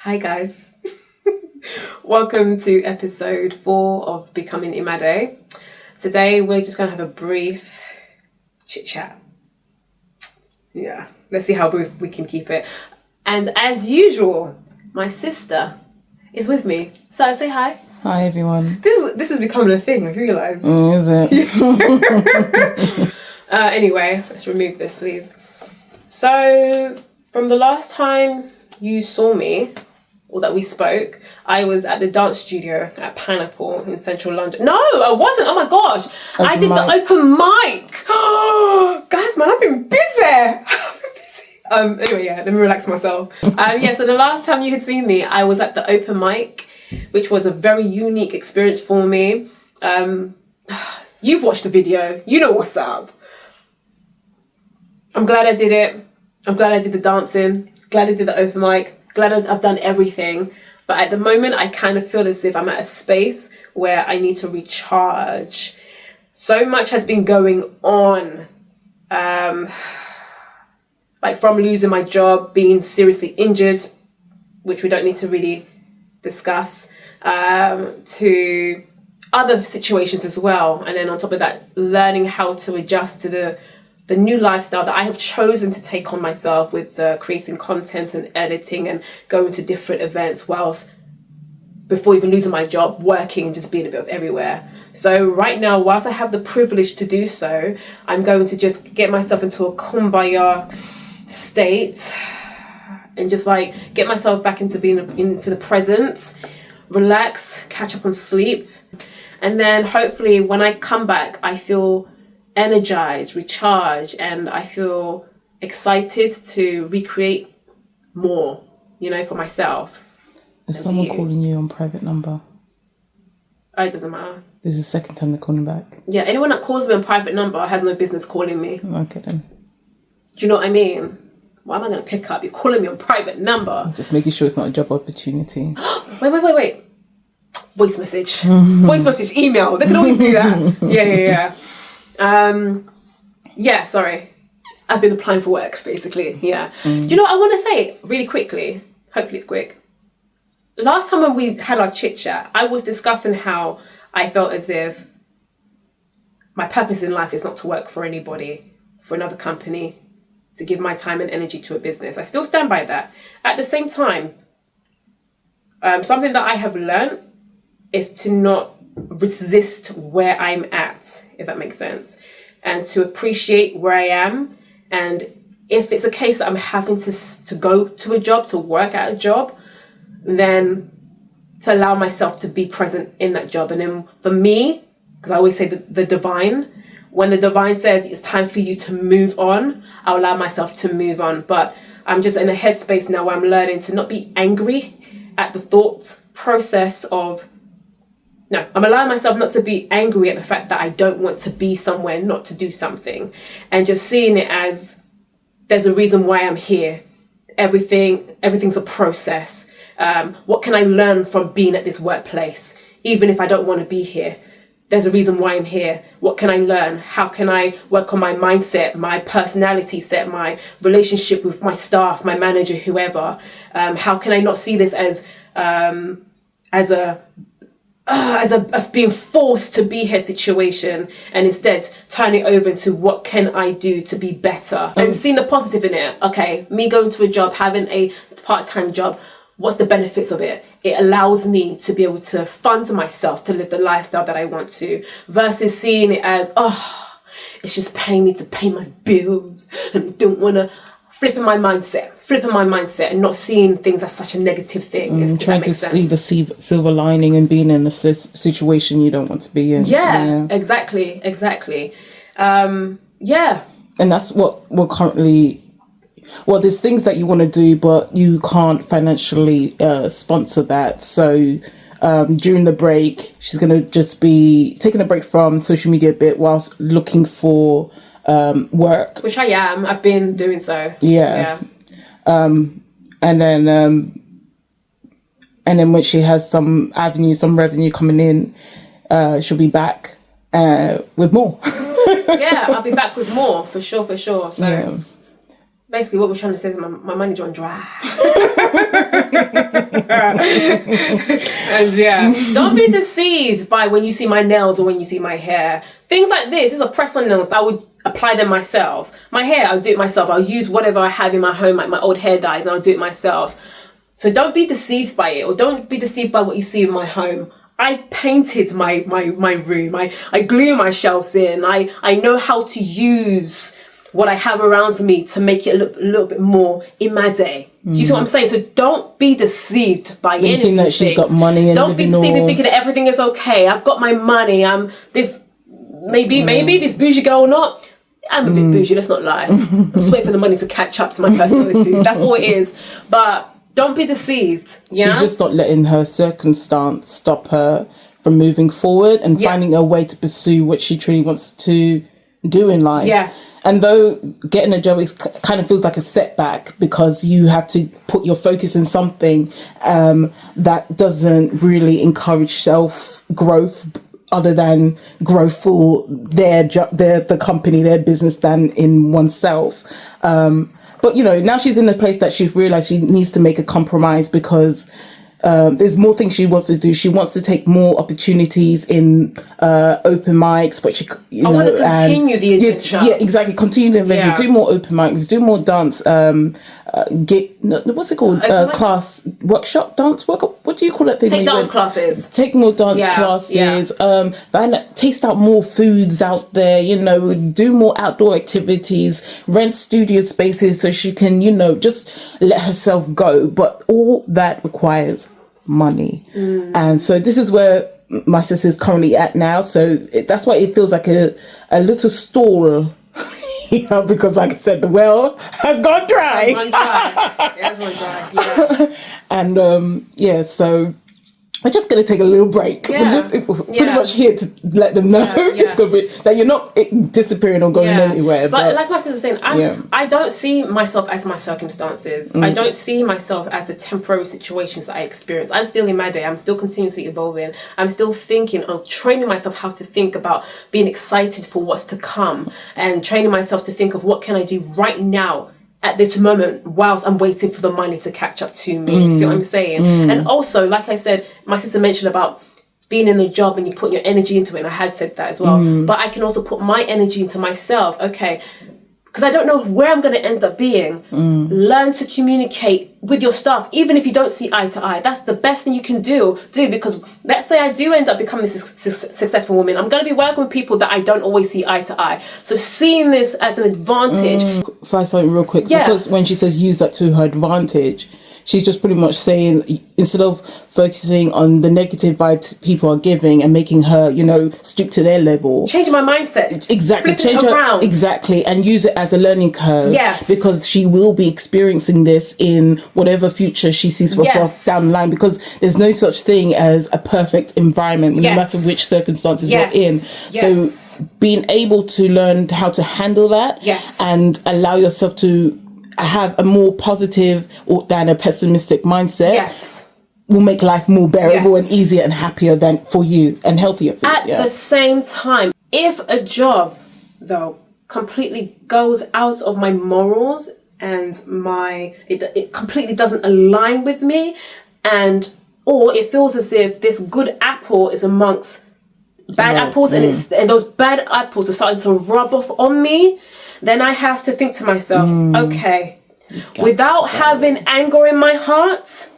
Hi guys. Welcome to episode 4 of Becoming Imade. Today we're just going to have a brief chit chat. Yeah, let's see how brief we can keep it. And as usual, my sister is with me. So say hi. Hi everyone. This is becoming a thing, I've realised. Is it? Anyway, let's remove this, please. So, from the last time you saw me, or that we spoke, I was at the dance studio at Pineapple in central London. No, I wasn't. Oh my gosh. I did the open mic. Guys, man, I've been busy. Anyway, yeah, let me relax myself. So the last time you had seen me, I was at the open mic, which was a very unique experience for me. You've watched the video. You know what's up. I'm glad I did it. I'm glad I did the dancing. Glad I did the open mic. Glad I've done everything. But at the moment, I kind of feel as if I'm at a space where I need to recharge. So much has been going on. Like from losing my job, being seriously injured, which we don't need to really discuss, to other situations as well. And then on top of that, learning how to adjust to the new lifestyle that I have chosen to take on myself with creating content and editing and going to different events before even losing my job, working and just being a bit of everywhere. So right now, whilst I have the privilege to do so, I'm going to just get myself into a kumbaya state and just like get myself back into the present, relax, catch up on sleep. And then hopefully when I come back, I feel energized, recharged, and I feel excited to recreate more, for myself. Is someone calling you on private number? Oh, it doesn't matter. This is the second time they're calling back. Yeah, anyone that calls me on private number has no business calling me. Okay then. Do you know what I mean? Why am I going to pick up? You're calling me on private number. Just making sure it's not a job opportunity. Wait. Voice message. Voice message, email. They can always do that. Yeah. Sorry. I've been applying for work, basically. Yeah. Do you know what I want to say really quickly? Hopefully it's quick. Last time when we had our chit chat, I was discussing how I felt as if my purpose in life is not to work for anybody, for another company, to give my time and energy to a business. I still stand by that. At the same time, something that I have learned is to not resist where I'm at, if that makes sense, and to appreciate where I am. And if it's a case that I'm having to go to a job, to work at a job, then to allow myself to be present in that job. And then for me, because I always say the divine, when the divine says it's time for you to move on, I'll allow myself to move on. But I'm just in a headspace now where I'm learning to not be angry at the thought process of, no, I'm allowing myself not to be angry at the fact that I don't want to be somewhere, not to do something, and just seeing it as there's a reason why I'm here. Everything's a process. What can I learn from being at this workplace? Even if I don't want to be here, there's a reason why I'm here. What can I learn? How can I work on my mindset, my personality set, my relationship with my staff, my manager, whoever? How can I not see this as a being forced to be here situation, and instead turn it over into what can I do to be better and seeing the positive in it. Okay, me going to a job, having a part-time job, what's the benefits of it? It allows me to be able to fund myself to live the lifestyle that I want to, versus seeing it as, it's just paying me to pay my bills and I don't want to flipping my mindset and not seeing things as such a negative thing. Trying to see the silver lining and being in a situation you don't want to be in. Yeah. Exactly. And that's what we're currently... Well, there's things that you want to do, but you can't financially sponsor that. So during the break, she's going to just be taking a break from social media a bit whilst looking for work. Which I am. I've been doing so. Yeah. And then when she has some revenue coming in, she'll be back with more. Yeah, I'll be back with more for sure. So Basically, what we're trying to say is my money's on dry. And yeah, don't be deceived by when you see my nails or when you see my hair. Things like this are press-on nails. I would apply them myself. My hair, I'll do it myself. I'll use whatever I have in my home, like my old hair dyes, and I'll do it myself. So don't be deceived by it, or don't be deceived by what you see in my home. I painted my room. I glue my shelves in. I know how to use what I have around me to make it look a little bit more Imade. Do you see what I'm saying? So don't be deceived by anything. Thinking that she's got money and don't be deceived in thinking that everything is okay. I've got my money. I'm this maybe this bougie girl or not. I'm a bit bougie, let's not lie. I'm just waiting for the money to catch up to my personality. That's all it is. But don't be deceived. Yeah? She's just not letting her circumstance stop her from moving forward and finding a way to pursue what she truly wants to do in life. Yeah. And though getting a job kind of feels like a setback because you have to put your focus in something that doesn't really encourage self-growth other than growth for the company, their business than in oneself. But, you know, now she's in a place that she's realised she needs to make a compromise because there's more things she wants to do. She wants to take more opportunities in open mics, but I want to continue the adventure. Yeah, exactly. Continue the adventure. Yeah. Do more open mics. Do more dance. What's it called? Class workshop dance workshop. What do you call it? Take dance classes. Take more dance classes. Yeah. Taste out more foods out there. You know, do more outdoor activities. Rent studio spaces so she can, you know, just let herself go. But all that requires money. And so this is where my sister is currently at now. So that's why it feels like a little stall. Yeah, because like I said, the well has gone dry. It has run dry. Yeah. And so we're just going to take a little break. Yeah. We're just pretty much here to let them know it's gonna be, that you're not disappearing or going anywhere. But like my sister was saying, I don't see myself as my circumstances. I don't see myself as the temporary situations that I experience. I'm still in my day. I'm still continuously evolving. I'm still thinking of training myself how to think about being excited for what's to come and training myself to think of what can I do right now at this moment whilst I'm waiting for the money to catch up to me. See what I'm saying? And also, like I said, my sister mentioned about being in the job and you put your energy into it, and I had said that as well. But I can also put my energy into myself. Okay, because I don't know where I'm going to end up being. Learn to communicate with your staff, even if you don't see eye to eye. That's the best thing you can do, because let's say I do end up becoming this successful woman. I'm going to be working with people that I don't always see eye to eye. So seeing this as an advantage. Find something real quick. Because when she says use that to her advantage, she's just pretty much saying, instead of focusing on the negative vibes people are giving and making her, you know, stoop to their level. Changing my mindset. Exactly. Change her exactly. And use it as a learning curve. Yes. Because she will be experiencing this in whatever future she sees for herself down the line. Because there's no such thing as a perfect environment, no matter which circumstances you're in. So being able to learn how to handle that and allow yourself to have a more positive than a pessimistic mindset will make life more bearable and easier and happier than for you and healthier for you. At the same time, if a job though completely goes out of my morals and it completely doesn't align with me, or it feels as if this good apple is amongst bad apples and those bad apples are starting to rub off on me, then I have to think to myself, okay, without having anger in my heart,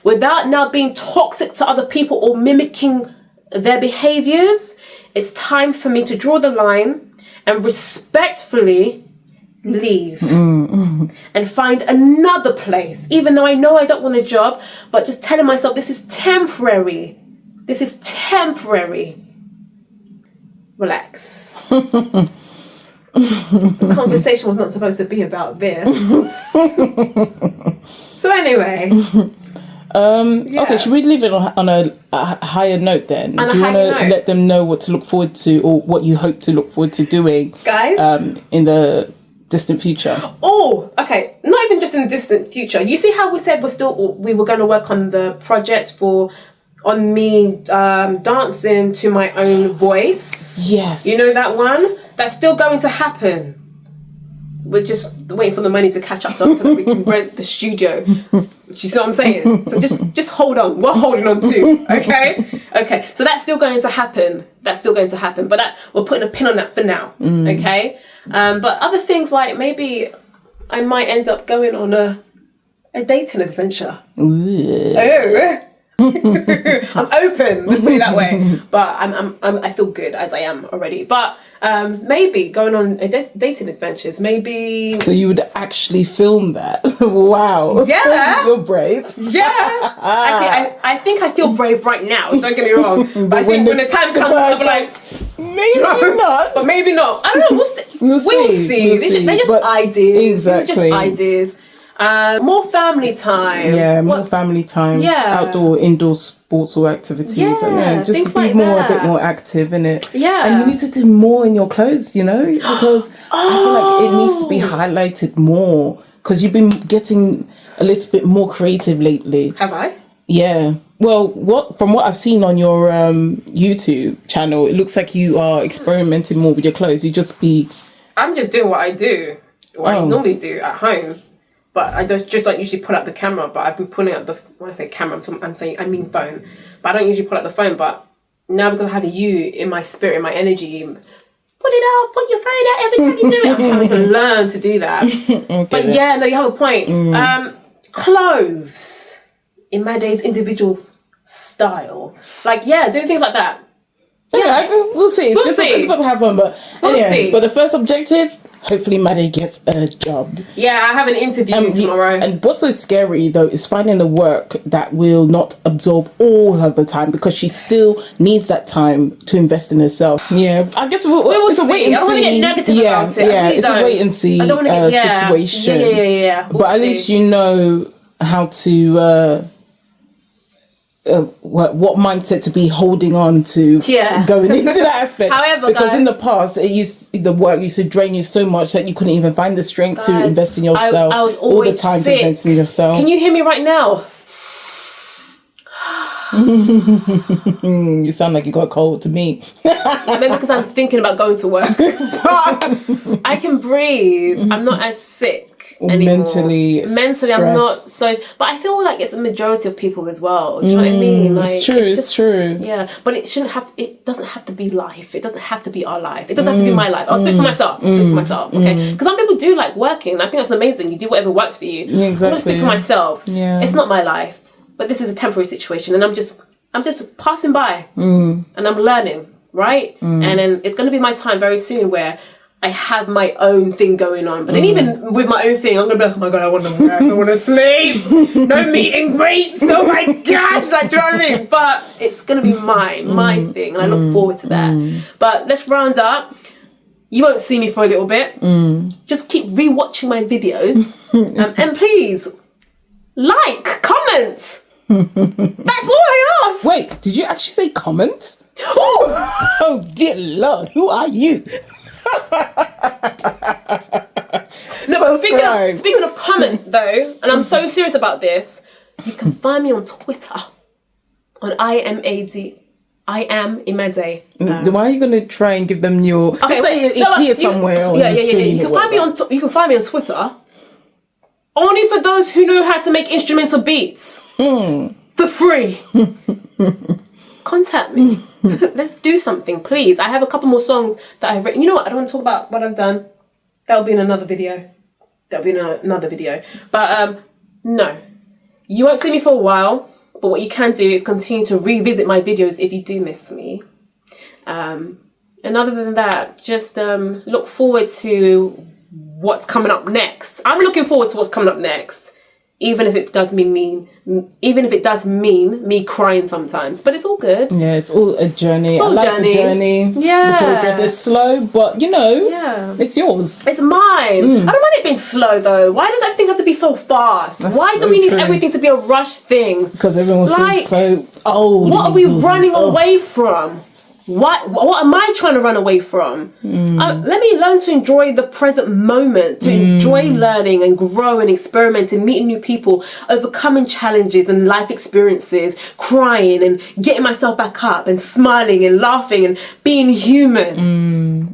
without now being toxic to other people or mimicking their behaviors, it's time for me to draw the line and respectfully leave and find another place, even though I know I don't want a job, but just telling myself this is temporary. This is temporary. Relax. The conversation was not supposed to be about this. So anyway. Okay, should we leave it on a higher note then? Do you want to let them know what to look forward to or what you hope to look forward to doing, guys, in the distant future? Oh, okay. Not even just in the distant future. You see how we said we were going to work on the project on me dancing to my own voice? Yes. You know that one? That's still going to happen. we're just waiting for the money to catch up to us so that we can rent the studio. Do you see what I'm saying? So just hold on. We're holding on too. Okay. So that's still going to happen. But we're putting a pin on that for now. Okay. But other things like maybe I might end up going on a dating adventure. Oh. I'm open, let's put it that way. But I feel good as I am already. But maybe going on dating adventures, maybe. So you would actually film that? Wow. Yeah. You're brave. Yeah. Actually, I think I feel brave right now. Don't get me wrong. But I think when the time comes, I'll be like, maybe not. But maybe not. I don't know. We'll see. They're just ideas. Exactly. These are just ideas. More family time. Yeah, more family time. Yeah. Outdoor, indoor sports or activities. Yeah, just things be like more, that. a bit more active, innit? Yeah. And you need to do more in your clothes, you know? Because I feel like it needs to be highlighted more. Because you've been getting a little bit more creative lately. Have I? Yeah. Well, from what I've seen on your YouTube channel, it looks like you are experimenting more with your clothes. I'm just doing what I do. What I normally do at home. But I just don't usually pull out the camera. But I've been pulling out when I say camera, I mean phone. But I don't usually pull out the phone. But now because I have you in my spirit, in my energy, put it out, put your phone out every time you do it. I'm having to learn to do that. Okay, but yeah, no, you have a point. Clothes. Imade's individual style. Like, yeah, doing things like that. Yeah, we'll see. It's got to have fun. But we'll see. But the first objective, hopefully Imade gets a job. Yeah, I have an interview tomorrow. And what's so scary though is finding a work that will not absorb all of the time, because she still needs that time to invest in herself. Yeah, I guess it's a wait and see. I don't want to get negative about it. Yeah, it's a wait and see situation. Yeah. But at least you know how to. What mindset to be holding on to going into that aspect. However, because guys, in the past the work used to drain you so much that you couldn't even find the strength to invest in yourself. I was always all the time sick. to invest in yourself. Can you hear me right now? You sound like you got a cold to me. Maybe because I'm thinking about going to work. I can breathe. I'm not as sick anymore. Mentally stressed. I'm not so. But I feel like it's a majority of people as well. Do you know what I mean? Like, it's true. Yeah, but it doesn't have to be life. It doesn't have to be our life. It doesn't have to be my life. I'll speak for myself. Okay? Because some people do like working. I think that's amazing. You do whatever works for you. Yeah, exactly. I'm gonna speak for myself. Yeah. It's not my life. But this is a temporary situation, and I'm just passing by, and I'm learning, right? And then it's going to be my time very soon where I have my own thing going on. But then even with my own thing, I'm going to be like, oh my God, I want to work, I want to sleep, no meet and greets, oh my gosh, like, do you know what I mean? But it's going to be my thing, and I look forward to that. But let's round up. You won't see me for a little bit. Just keep rewatching my videos, and please, comment. That's all I ask. Wait, did you actually say comment? Oh dear Lord, who are you? No, but speaking of comment though, and I'm so serious about this, you can find me on Twitter on I am Imade. Why are you gonna try and give them your? Okay, just say it's here somewhere. Yeah. You can find me on Twitter. Only for those who know how to make instrumental beats. For free. Contact me. Let's do something, please. I have a couple more songs that I've written. You know what? I don't want to talk about what I've done. That'll be in another video. But no. You won't see me for a while. But what you can do is continue to revisit my videos if you do miss me. And other than that, just look forward to what's coming up next. I'm looking forward to what's coming up next, even if it does mean me crying sometimes. But it's all good. Yeah, it's all a journey. It's all I like the journey. Yeah, the progress is slow, but it's yours. It's mine. I don't mind it being slow though. Why does everything have to be so fast? Why do we need everything to be a rush thing? Because everyone feels so old. What are we running away from? What am I trying to run away from? Let me learn to enjoy the present moment, to enjoy learning and grow and experimenting, meeting new people, overcoming challenges and life experiences, crying and getting myself back up and smiling and laughing and being human.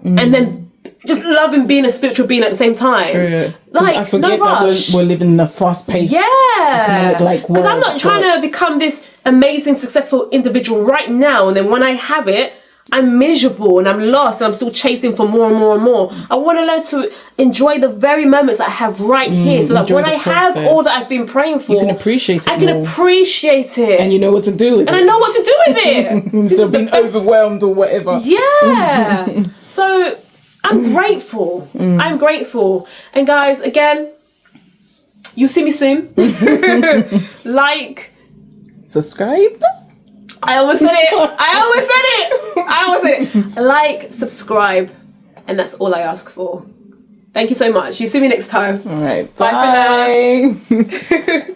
And then just loving being a spiritual being at the same time. True. Like, I forget no rush. that we're living in a fast-paced economic Because world. I'm not trying to become this amazing, successful individual right now, and then when I have it, I'm miserable and I'm lost and I'm still chasing for more and more and more. I want to learn to enjoy the very moments that I have right here, so that when I have all that I've been praying for, you can appreciate it. I can appreciate it, and you know what to do with it. And I know what to do with it instead of being overwhelmed or whatever. Yeah. So I'm grateful. I'm grateful. And guys, again, you'll see me soon. Like, subscribe. I almost said it. Like, subscribe, and that's all I ask for. Thank you so much. You see me next time. All right. Bye for now.